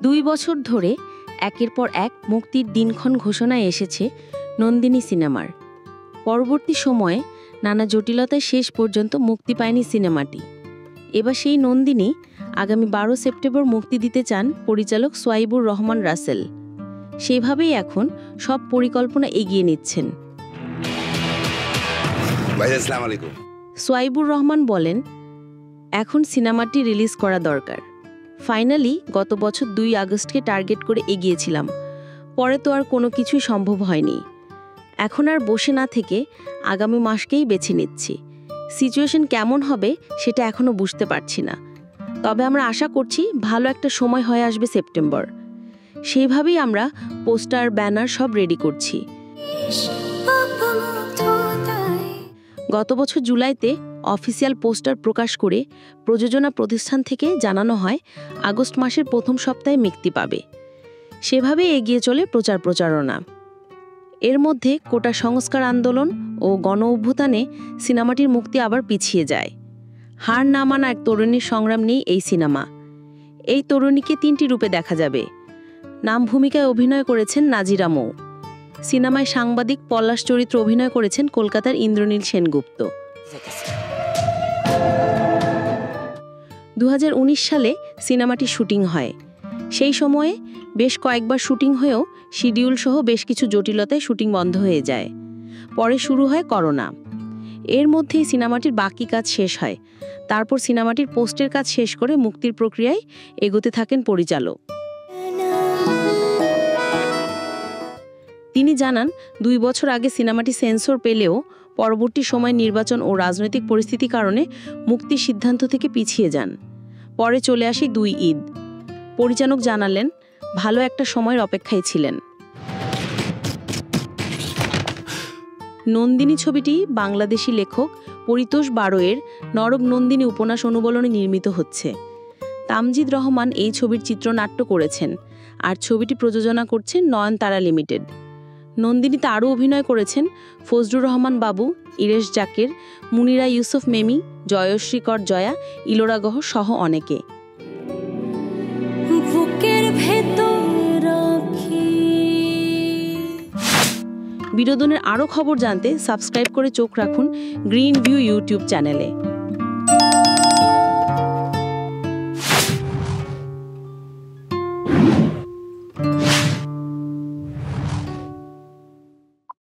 2 বছর ধরে একের পর এক মুক্তির দিনক্ষণ ঘোষণায় এসেছে নন্দিনী সিনেমার। পরবর্তী সময়ে নানা জটিলতায় শেষ পর্যন্ত মুক্তি পায়নি সিনেমাটি। এবার সেই নন্দিনী আগামী 12 সেপ্টেম্বর মুক্তি দিতে চান পরিচালক সোয়াইবুর রহমান রাসেল। সেভাবেই এখন সব পরিকল্পনা এগিয়ে নিচ্ছেন। সোয়াইবুর রহমান বলেন, এখন সিনেমাটি রিলিজ করা দরকার। ফাইনালি গত বছর 2 আগস্টকে টার্গেট করে এগিয়েছিলাম, পরে তো আর কোনো কিছুই সম্ভব হয়নি। এখন আর বসে না থেকে আগামী মাসকেই বেছে নিচ্ছি। সিচুয়েশন কেমন হবে সেটা এখনও বুঝতে পারছি না, তবে আমরা আশা করছি ভালো একটা সময় হয়ে আসবে সেপ্টেম্বর। সেইভাবেই আমরা পোস্টার ব্যানার সব রেডি করছি। গত বছর জুলাইতে অফিসিয়াল পোস্টার প্রকাশ করে প্রযোজনা প্রতিষ্ঠান থেকে জানানো হয় আগস্ট মাসের প্রথম সপ্তাহে মুক্তি পাবে। সেভাবেই এগিয়ে চলে প্রচারণা। এর মধ্যে কোটা সংস্কার আন্দোলন ও গণ অভ্যুত্থানে সিনেমাটির মুক্তি আবার পিছিয়ে যায়। হার না মানা এক তরুণীর সংগ্রাম নিয়ে এই সিনেমা। এই তরুণীকে 3টি রূপে দেখা যাবে। নাম ভূমিকায় অভিনয় করেছেন নাজিরা মৌ। সিনেমায় সাংবাদিক পলাশ চরিত্র অভিনয় করেছেন কলকাতার ইন্দ্রনীল সেনগুপ্ত। 2019 সালে সিনেমাটি শুটিং হয়। সেই সময়ে বেশ কয়েকবার শুটিং হয়েও শিডিউল সহ বেশ কিছু জটিলতায় শুটিং বন্ধ হয়ে যায়। পরে শুরু হয় করোনা। এর মধ্যেই সিনেমাটির বাকি কাজ শেষ হয়। তারপর সিনেমাটির পোস্টের কাজ শেষ করে মুক্তির প্রক্রিয়ায় এগোতে থাকেন পরিচালক। তিনি জানান, 2 বছর আগে সিনেমাটি সেন্সর পেলেও পরবর্তী সময় নির্বাচন ও রাজনৈতিক পরিস্থিতির কারণে মুক্তির সিদ্ধান্ত থেকে পিছিয়ে যান। পরে চলে আসে 2 ঈদ। পরিচালক জানালেন, ভালো একটা সময়ের অপেক্ষায় ছিলেন। নন্দিনী ছবিটি বাংলাদেশি লেখক পরিতোষ বারোয়ের নরক নন্দিনী উপন্যাস অনুবলনে নির্মিত হচ্ছে। তামজিদ রহমান এই ছবির চিত্রনাট্য করেছেন, আর ছবিটি প্রযোজনা করছেন নয়নতারা লিমিটেড। নন্দিনীতে আরও অভিনয় করেছেন ফজলুর রহমান বাবু, ইরেশ জাকের, মুনিরা ইউসুফ মেমি, জয়শ্রী কর জয়া, ইলোরা গহ সহ অনেকে। বিনোদনের আরও খবর জানতে সাবস্ক্রাইব করে চোখ রাখুন গ্রিন ভিউ ইউটিউব চ্যানেলে।